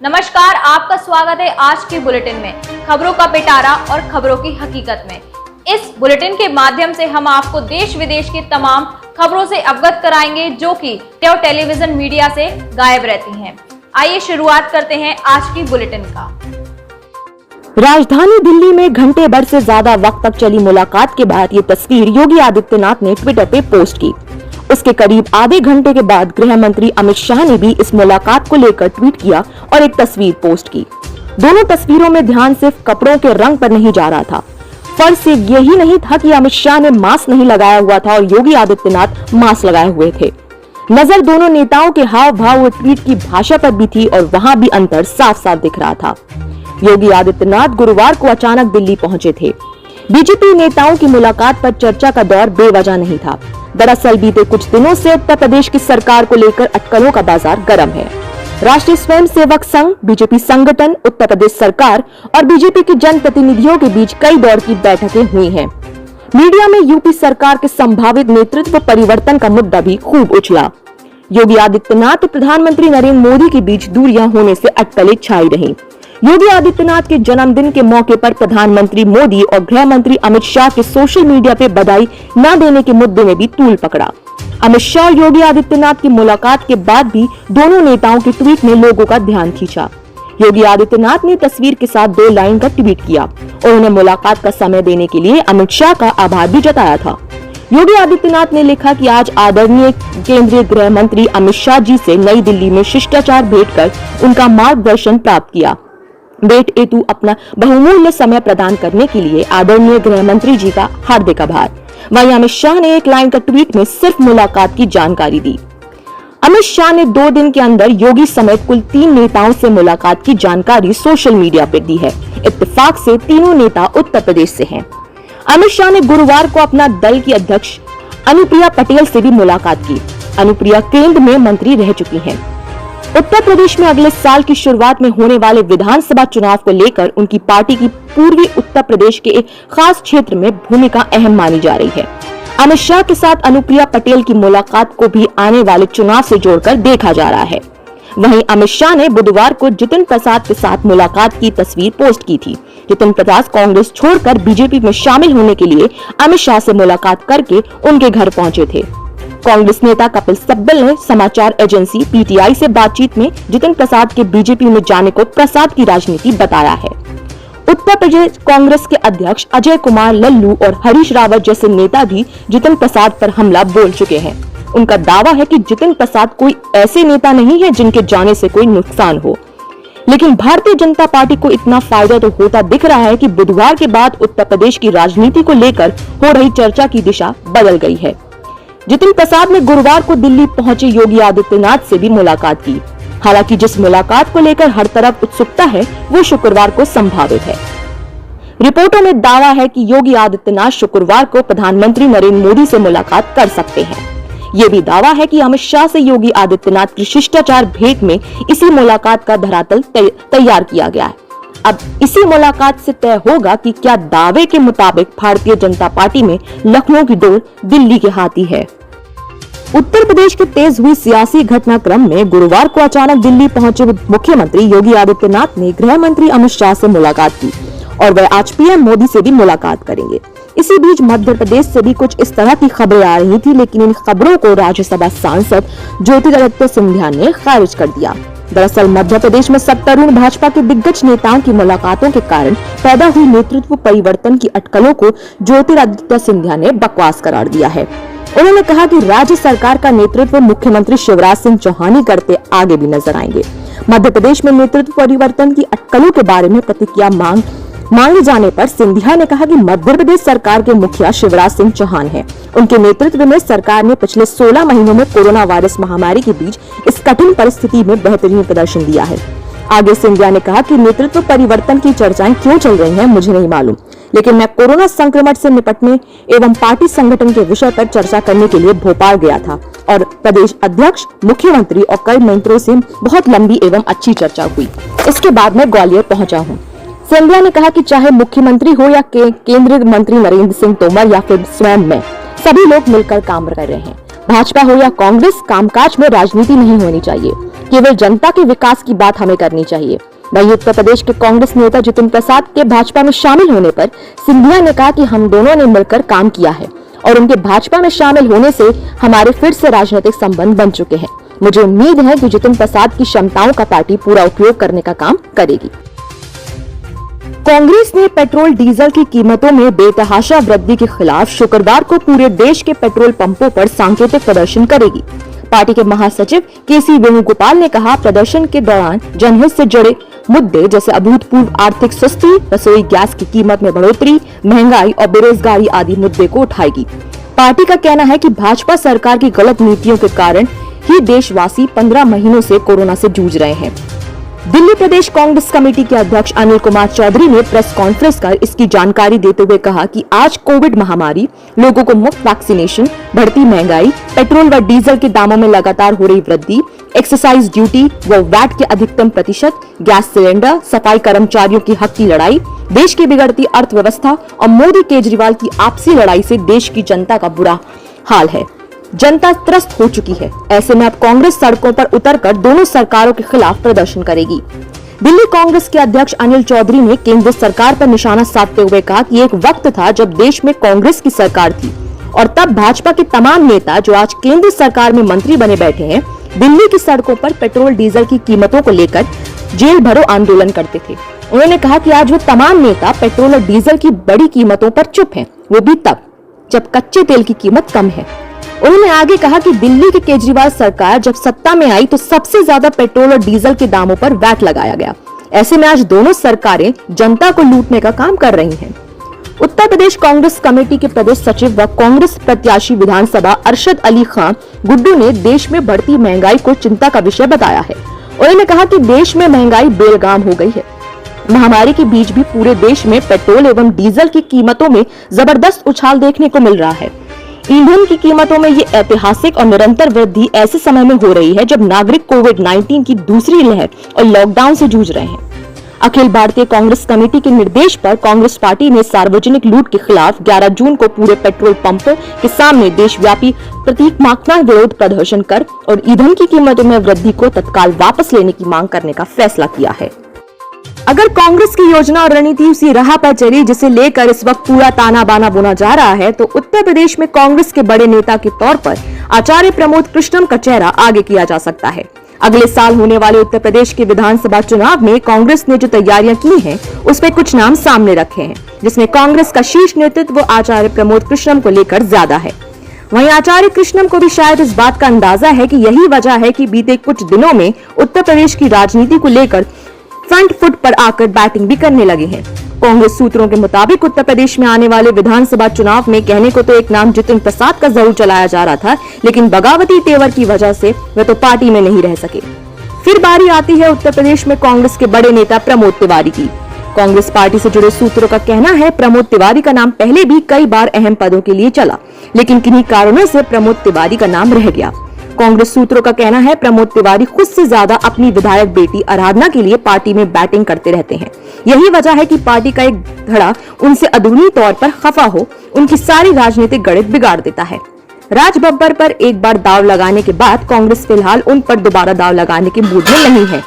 नमस्कार, आपका स्वागत है आज के बुलेटिन में, खबरों का पिटारा और खबरों की हकीकत में। इस बुलेटिन के माध्यम से हम आपको देश विदेश की तमाम खबरों से अवगत कराएंगे जो कि टेलीविजन मीडिया से गायब रहती हैं। आइए शुरुआत करते हैं आज की बुलेटिन का। राजधानी दिल्ली में घंटे भर से ज्यादा वक्त तक चली मुलाकात के बाद ये तस्वीर योगी आदित्यनाथ ने ट्विटर पे पोस्ट की। उसके करीब आधे घंटे के बाद गृह मंत्री अमित शाह ने भी इस मुलाकात को लेकर ट्वीट किया और एक तस्वीर पोस्ट की। दोनों तस्वीरों में ध्यान सिर्फ कपड़ों के रंग पर नहीं जा रहा था। फर्क सिर्फ यही नहीं था कि अमित शाह ने मास्क नहीं लगाया हुआ था और योगी आदित्यनाथ मास्क लगाए हुए थे। नजर दोनों नेताओं के हाव भाव और ट्वीट की भाषा पर भी थी और वहाँ भी अंतर साफ साफ दिख रहा था। योगी आदित्यनाथ गुरुवार को अचानक दिल्ली पहुंचे थे। बीजेपी नेताओं की मुलाकात पर चर्चा का दौर बेवजह नहीं था। दरअसल बीते कुछ दिनों से उत्तर प्रदेश की सरकार को लेकर अटकलों का बाजार गर्म है। राष्ट्रीय स्वयंसेवक संघ, बीजेपी संगठन, उत्तर प्रदेश सरकार और बीजेपी के जनप्रतिनिधियों के बीच कई दौर की बैठकें हुई हैं। मीडिया में यूपी सरकार के संभावित नेतृत्व परिवर्तन का मुद्दा भी खूब उछला। योगी आदित्यनाथ और प्रधानमंत्री नरेंद्र मोदी के बीच दूरियां होने से अटकलें छाई रहीं। योगी आदित्यनाथ के जन्मदिन के मौके पर प्रधानमंत्री मोदी और गृह मंत्री अमित शाह के सोशल मीडिया पे बधाई न देने के मुद्दे में भी तूल पकड़ा। अमित शाह और योगी आदित्यनाथ की मुलाकात के बाद भी दोनों नेताओं के ट्वीट ने लोगों का ध्यान खींचा। योगी आदित्यनाथ ने तस्वीर के साथ 2 लाइन का ट्वीट किया और उन्हें मुलाकात का समय देने के लिए अमित शाह का आभार भी जताया था। योगी आदित्यनाथ ने लिखा कि आज आदरणीय केंद्रीय गृह मंत्री अमित शाह जी से नई दिल्ली में शिष्टाचार भेंट कर उनका मार्गदर्शन प्राप्त किया। भेंट हेतु अपना बहुमूल्य समय प्रदान करने के लिए आदरणीय गृह मंत्री जी का हार्दिक आभार। वहीं अमित शाह ने 1 लाइन का ट्वीट में सिर्फ मुलाकात की जानकारी दी। अमित शाह ने 2 दिन के अंदर योगी समेत कुल 3 नेताओं से मुलाकात की जानकारी सोशल मीडिया पर दी है। इत्तेफाक से तीनों नेता उत्तर प्रदेश से हैं। अमित शाह ने गुरुवार को अपना दल की अध्यक्ष अनुप्रिया पटेल से भी मुलाकात की। अनुप्रिया केंद्र में मंत्री रह चुकी हैं। उत्तर प्रदेश में अगले साल की शुरुआत में होने वाले विधानसभा चुनाव को लेकर उनकी पार्टी की पूर्वी उत्तर प्रदेश के एक खास क्षेत्र में भूमिका अहम मानी जा रही है। अमित शाह के साथ अनुप्रिया पटेल की मुलाकात को भी आने वाले चुनाव से जोड़कर देखा जा रहा है। वहीं अमित शाह ने बुधवार को जितिन प्रसाद के साथ मुलाकात की तस्वीर पोस्ट की थी। जितिन प्रसाद कांग्रेस छोड़कर बीजेपी में शामिल होने के लिए अमित शाह से मुलाकात करके उनके घर पहुंचे थे। कांग्रेस नेता कपिल सिब्बल ने समाचार एजेंसी पीटीआई से बातचीत में जितिन प्रसाद के बीजेपी में जाने को प्रसाद की राजनीति बताया है। उत्तर प्रदेश कांग्रेस के अध्यक्ष अजय कुमार लल्लू और हरीश रावत जैसे नेता भी जितिन प्रसाद पर हमला बोल चुके हैं। उनका दावा है कि जितिन प्रसाद कोई ऐसे नेता नहीं है जिनके जाने से कोई नुकसान हो। लेकिन भारतीय जनता पार्टी को इतना फायदा तो होता दिख रहा है कि बुधवार के बाद उत्तर प्रदेश की राजनीति को लेकर हो रही चर्चा की दिशा बदल गई है। जितिन प्रसाद ने गुरुवार को दिल्ली पहुंचे योगी आदित्यनाथ से भी मुलाकात की। हालांकि जिस मुलाकात को लेकर हर तरफ उत्सुकता है वो शुक्रवार को संभावित है। रिपोर्टों में दावा है कि योगी आदित्यनाथ शुक्रवार को प्रधानमंत्री नरेंद्र मोदी से मुलाकात कर सकते हैं। ये भी दावा है कि अमित शाह से योगी आदित्यनाथ की शिष्टाचार भेंट में इसी मुलाकात का धरातल तैयार किया गया है। अब इसी मुलाकात से तय होगा कि क्या दावे के मुताबिक भारतीय जनता पार्टी में लखनऊ की डोर दिल्ली के हाथी है। उत्तर प्रदेश के तेज हुई सियासी घटनाक्रम में गुरुवार को अचानक दिल्ली पहुंचे मुख्यमंत्री योगी आदित्यनाथ ने गृह मंत्री अमित शाह से मुलाकात की और वह आज पीएम मोदी से भी मुलाकात करेंगे। इसी बीच मध्य प्रदेश से भी कुछ इस तरह की खबरें आ रही थी, लेकिन इन खबरों को राज्यसभा सांसद ज्योतिरादित्य सिंधिया ने खारिज कर दिया। दरअसल मध्य प्रदेश में सत्तारूढ़ भाजपा के दिग्गज नेताओं की मुलाकातों के कारण पैदा हुई नेतृत्व परिवर्तन की अटकलों को ज्योतिरादित्य सिंधिया ने बकवास करार दिया है। उन्होंने कहा कि राज्य सरकार का नेतृत्व मुख्यमंत्री शिवराज सिंह चौहान ही करते आगे भी नजर आएंगे। मध्य प्रदेश में नेतृत्व परिवर्तन की अटकलों के बारे में प्रतिक्रिया मांगे जाने पर सिंधिया ने कहा कि मध्य प्रदेश सरकार के मुखिया शिवराज सिंह चौहान हैं। उनके नेतृत्व में सरकार ने पिछले 16 महीनों में कोरोना वायरस महामारी के बीच इस कठिन परिस्थिति में बेहतरीन प्रदर्शन दिया है। आगे सिंधिया ने कहा कि नेतृत्व परिवर्तन की चर्चाएं क्यों चल रही हैं मुझे नहीं मालूम, लेकिन मैं कोरोना संक्रमण से निपटने एवं पार्टी संगठन के विषय पर चर्चा करने के लिए भोपाल गया था और प्रदेश अध्यक्ष, मुख्यमंत्री और कई मंत्रियों से बहुत लंबी एवं अच्छी चर्चा हुई। इसके बाद मैं ग्वालियर पहुंचा हूं। सिंधिया ने कहा कि चाहे मुख्यमंत्री हो या केंद्रीय मंत्री नरेंद्र सिंह तोमर या फिर स्वयं मैं, सभी लोग मिलकर काम कर रहे हैं। भाजपा हो या कांग्रेस, कामकाज में राजनीति नहीं होनी चाहिए। केवल जनता के विकास की बात हमें करनी चाहिए। वहीं उत्तर प्रदेश के कांग्रेस नेता जितिन प्रसाद के भाजपा में शामिल होने पर सिंधिया ने कहा कि हम दोनों ने मिलकर काम किया है और उनके भाजपा में शामिल होने से हमारे फिर से राजनीतिक संबंध बन चुके हैं। मुझे उम्मीद है कि जितिन प्रसाद की क्षमताओं का पार्टी पूरा उपयोग करने का काम करेगी। कांग्रेस ने पेट्रोल डीजल की कीमतों में बेतहाशा वृद्धि के खिलाफ शुक्रवार को पूरे देश के पेट्रोल पंपों पर सांकेतिक प्रदर्शन करेगी। पार्टी के महासचिव केसी वेणुगोपाल ने कहा, प्रदर्शन के दौरान जनहित से जुड़े मुद्दे जैसे अभूतपूर्व आर्थिक सुस्ती, रसोई गैस की कीमत में बढ़ोतरी, महंगाई और बेरोजगारी आदि मुद्दे को उठाएगी। पार्टी का कहना है कि भाजपा सरकार की गलत नीतियों के कारण ही देशवासी 15 महीनों से कोरोना से जूझ रहे हैं। दिल्ली प्रदेश कांग्रेस कमेटी के अध्यक्ष अनिल कुमार चौधरी ने प्रेस कॉन्फ्रेंस कर इसकी जानकारी देते हुए कहा कि आज कोविड महामारी, लोगों को मुफ्त वैक्सीनेशन, बढ़ती महंगाई, पेट्रोल व डीजल के दामों में लगातार हो रही वृद्धि, एक्साइज ड्यूटी व वैट के अधिकतम प्रतिशत, गैस सिलेंडर, सफाई कर्मचारियों की हक की लड़ाई, देश की बिगड़ती अर्थव्यवस्था और मोदी केजरीवाल की आपसी लड़ाई से देश की जनता का बुरा हाल है। जनता त्रस्त हो चुकी है। ऐसे में अब कांग्रेस सड़कों पर उतरकर दोनों सरकारों के खिलाफ प्रदर्शन करेगी। दिल्ली कांग्रेस के अध्यक्ष अनिल चौधरी ने केंद्र सरकार पर निशाना साधते हुए कहा कि एक वक्त था जब देश में कांग्रेस की सरकार थी और तब भाजपा के तमाम नेता जो आज केंद्र सरकार में मंत्री बने बैठे हैं, दिल्ली की सड़कों पर पेट्रोल डीजल की कीमतों को लेकर जेल भरो आंदोलन करते थे। उन्होंने कहा कि आज वो तमाम नेता पेट्रोल और डीजल की बड़ी कीमतों पर चुप हैं, वो भी तब जब कच्चे तेल की कीमत कम है। उन्होंने आगे कहा कि दिल्ली की केजरीवाल सरकार जब सत्ता में आई तो सबसे ज्यादा पेट्रोल और डीजल के दामों पर वैट लगाया गया। ऐसे में आज दोनों सरकारें जनता को लूटने का काम कर रही हैं। उत्तर प्रदेश कांग्रेस कमेटी के प्रदेश सचिव व कांग्रेस प्रत्याशी विधानसभा अरशद अली खान गुड्डू ने देश में बढ़ती महंगाई को चिंता का विषय बताया है। उन्होंने कहा कि देश में महंगाई बेलगाम हो गई है। महामारी के बीच भी पूरे देश में पेट्रोल एवं डीजल की कीमतों में जबरदस्त उछाल देखने को मिल रहा है। ईंधन की कीमतों में ये ऐतिहासिक और निरंतर वृद्धि ऐसे समय में हो रही है जब नागरिक कोविड-19 की दूसरी लहर और लॉकडाउन से जूझ रहे हैं। अखिल भारतीय कांग्रेस कमेटी के निर्देश पर कांग्रेस पार्टी ने सार्वजनिक लूट के खिलाफ 11 जून को पूरे पेट्रोल पंपों के सामने देशव्यापी प्रतीकात्मक विरोध प्रदर्शन कर और ईंधन की कीमतों में वृद्धि को तत्काल वापस लेने की मांग करने का फैसला किया है। अगर कांग्रेस की योजना और रणनीति उसी राह पर चली जिसे लेकर इस वक्त पूरा ताना बाना बुना जा रहा है, तो उत्तर प्रदेश में कांग्रेस के बड़े नेता के तौर पर आचार्य प्रमोद कृष्णम का चेहरा आगे किया जा सकता है। अगले साल होने वाले उत्तर प्रदेश के विधानसभा चुनाव में कांग्रेस ने जो तैयारियां की हैं, उसमें कुछ नाम सामने रखे हैं, जिसमें कांग्रेस का शीर्ष नेतृत्व आचार्य प्रमोद कृष्णम को लेकर ज्यादा है। वहीं आचार्य कृष्णम को भी शायद इस बात का अंदाजा है कि यही वजह है कि बीते कुछ दिनों में उत्तर प्रदेश की राजनीति को लेकर फ्रंट फुट पर आकर बैटिंग भी करने लगे हैं। कांग्रेस सूत्रों के मुताबिक उत्तर प्रदेश में आने वाले विधानसभा चुनाव में कहने को तो एक नाम जितिन प्रसाद का जरूर चलाया जा रहा था, लेकिन बगावती तेवर की वजह से वे तो पार्टी में नहीं रह सके। फिर बारी आती है उत्तर प्रदेश में कांग्रेस के बड़े नेता प्रमोद तिवारी की। कांग्रेस पार्टी से जुड़े सूत्रों का कहना है प्रमोद तिवारी का नाम पहले भी कई बार अहम पदों के लिए चला, लेकिन किन्हीं कारणों से प्रमोद तिवारी का नाम रह गया। कांग्रेस सूत्रों का कहना है प्रमोद तिवारी खुद से ज्यादा अपनी विधायक बेटी आराधना के लिए पार्टी में बैटिंग करते रहते हैं। यही वजह है कि पार्टी का एक धड़ा उनसे अंदरूनी तौर पर खफा हो उनकी सारी राजनीतिक गणित बिगाड़ देता है। राज बब्बर पर एक बार दाव लगाने के बाद कांग्रेस फिलहाल उन पर दोबारा दाव लगाने के मूड में नहीं है।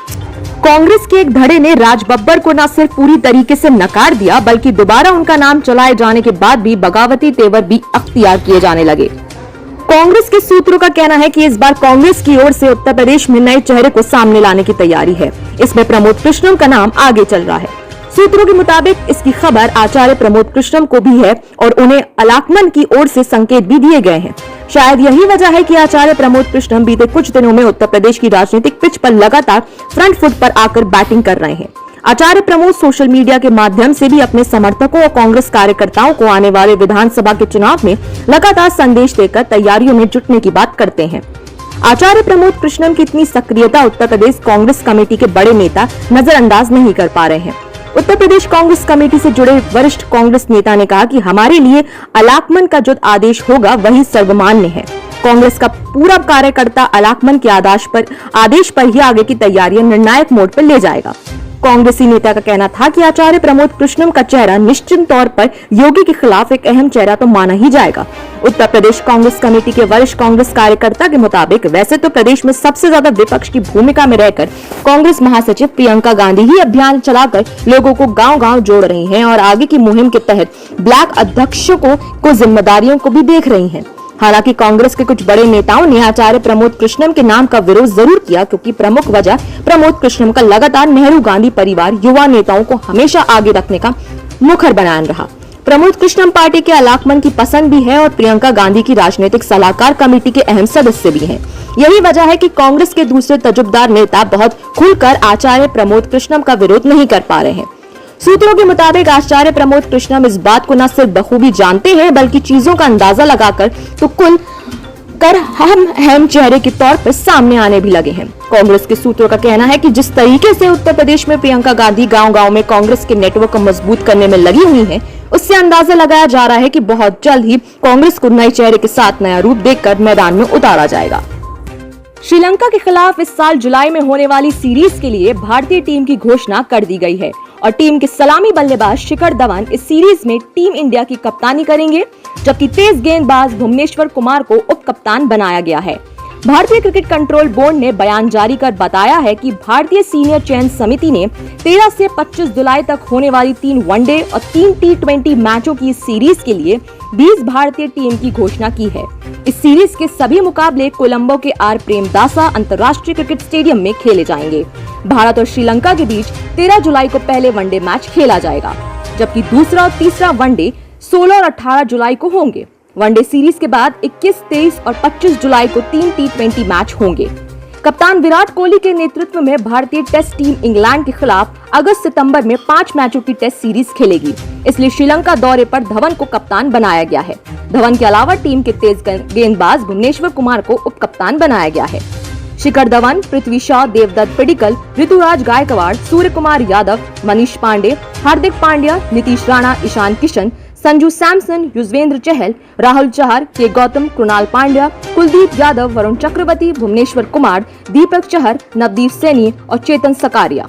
कांग्रेस के एक धड़े ने राज बब्बर को न सिर्फ पूरी तरीके से नकार दिया, बल्कि दोबारा उनका नाम चलाए जाने के बाद भी बगावती तेवर भी अख्तियार किए जाने लगे। कांग्रेस के सूत्रों का कहना है कि इस बार कांग्रेस की ओर से उत्तर प्रदेश में नए चेहरे को सामने लाने की तैयारी है। इसमें प्रमोद कृष्णम का नाम आगे चल रहा है। सूत्रों के मुताबिक इसकी खबर आचार्य प्रमोद कृष्णम को भी है और उन्हें अलाकमन की ओर से संकेत भी दिए गए हैं। शायद यही वजह है कि आचार्य प्रमोद कृष्णम बीते कुछ दिनों में उत्तर प्रदेश की राजनीतिक पिच पर लगातार फ्रंट फुट पर आकर बैटिंग कर रहे हैं। आचार्य प्रमोद सोशल मीडिया के माध्यम से भी अपने समर्थकों और कांग्रेस कार्यकर्ताओं को आने वाले विधानसभा के चुनाव में लगातार संदेश देकर तैयारियों में जुटने की बात करते हैं। आचार्य प्रमोद कृष्णम की इतनी सक्रियता उत्तर प्रदेश कांग्रेस कमेटी के बड़े नेता नजरअंदाज नहीं कर पा रहे हैं। उत्तर प्रदेश कांग्रेस कमेटी से जुड़े वरिष्ठ कांग्रेस नेता ने कहा कि हमारे लिए अलाकमन का जो आदेश होगा वही सर्वमान्य है। कांग्रेस का पूरा कार्यकर्ता अलाकमन के आदेश पर ही आगे की तैयारियां निर्णायक मोड पर ले जाएगा। कांग्रेसी नेता का कहना था कि आचार्य प्रमोद कृष्णम का चेहरा निश्चित तौर पर योगी के खिलाफ एक अहम चेहरा तो माना ही जाएगा। उत्तर प्रदेश कांग्रेस कमेटी के वरिष्ठ कांग्रेस कार्यकर्ता के मुताबिक वैसे तो प्रदेश में सबसे ज्यादा विपक्ष की भूमिका में रहकर कांग्रेस महासचिव प्रियंका गांधी ही अभियान चलाकर लोगों को गांव-गांव जोड़ रही हैं और आगे की मुहिम के तहत ब्लॉक अध्यक्षों को जिम्मेदारियों को भी देख रही हैं। हालांकि कांग्रेस के कुछ बड़े नेताओं ने आचार्य प्रमोद कृष्णम के नाम का विरोध जरूर किया, क्योंकि प्रमुख वजह प्रमोद कृष्णम का लगातार नेहरू गांधी परिवार युवा नेताओं को हमेशा आगे रखने का मुखर बयान रहा। प्रमोद कृष्णम पार्टी के अलाकमन की पसंद भी है और प्रियंका गांधी की राजनीतिक सलाहकार कमेटी के अहम सदस्य भी हैं। यही वजह है कि कांग्रेस के दूसरे तजुर्बेदार नेता बहुत खुलकर आचार्य प्रमोद कृष्णम का विरोध नहीं कर पा रहे हैं। सूत्रों के मुताबिक आचार्य प्रमोद कृष्णम इस बात को न सिर्फ बखूबी जानते हैं बल्कि चीजों का अंदाजा लगाकर तो कुल कर हम चेहरे के तौर पर सामने आने भी लगे हैं। कांग्रेस के सूत्रों का कहना है कि जिस तरीके से उत्तर प्रदेश में प्रियंका गांधी गांव-गांव में कांग्रेस के नेटवर्क को मजबूत करने में लगी हुई हैं, उससे अंदाजा लगाया जा रहा है कि बहुत जल्द ही कांग्रेस को नए चेहरे के साथ नया रूप देकर मैदान में उतारा जाएगा। श्रीलंका के खिलाफ इस साल जुलाई में होने वाली सीरीज के लिए भारतीय टीम की घोषणा कर दी गई है और टीम के सलामी बल्लेबाज शिखर धवन इस सीरीज में टीम इंडिया की कप्तानी करेंगे, जबकि तेज गेंदबाज भुवनेश्वर कुमार को उप कप्तान बनाया गया है। भारतीय क्रिकेट कंट्रोल बोर्ड ने बयान जारी कर बताया है कि भारतीय सीनियर चयन समिति ने 13 से 25 जुलाई तक होने वाली 3 वनडे और 3 T20 मैचों की इस सीरीज के लिए 20 भारतीय टीम की घोषणा की है। इस सीरीज के सभी मुकाबले कोलंबो के आर प्रेमदासा अंतर्राष्ट्रीय क्रिकेट स्टेडियम में खेले जाएंगे। भारत और श्रीलंका के बीच 13 जुलाई को पहले वनडे मैच खेला जाएगा, जबकि दूसरा और तीसरा वनडे 16 और 18 जुलाई को होंगे। वनडे सीरीज के बाद 21, 23 और 25 जुलाई को 3 T20 मैच होंगे। कप्तान विराट कोहली के नेतृत्व में भारतीय टेस्ट टीम इंग्लैंड के खिलाफ अगस्त-सितंबर में 5 मैचों की टेस्ट सीरीज खेलेगी, इसलिए श्रीलंका दौरे पर धवन को कप्तान बनाया गया है। धवन के अलावा टीम के तेज गेंदबाज भुवनेश्वर कुमार को उप कप्तान बनाया गया है। शिखर धवन, पृथ्वी शॉ, देवदत्त पडिक्कल, ऋतुराज गायकवाड़, सूर्य कुमार यादव, मनीष पांडे, हार्दिक पांड्या, नीतीश राणा, ईशान किशन, संजू सैमसन, युजवेंद्र चहल, राहुल चहर, के गौतम, कृणाल पांड्या, कुलदीप यादव, वरुण चक्रवर्ती, भुवनेश्वर कुमार, दीपक चहर, नवदीप सैनी और चेतन सकारिया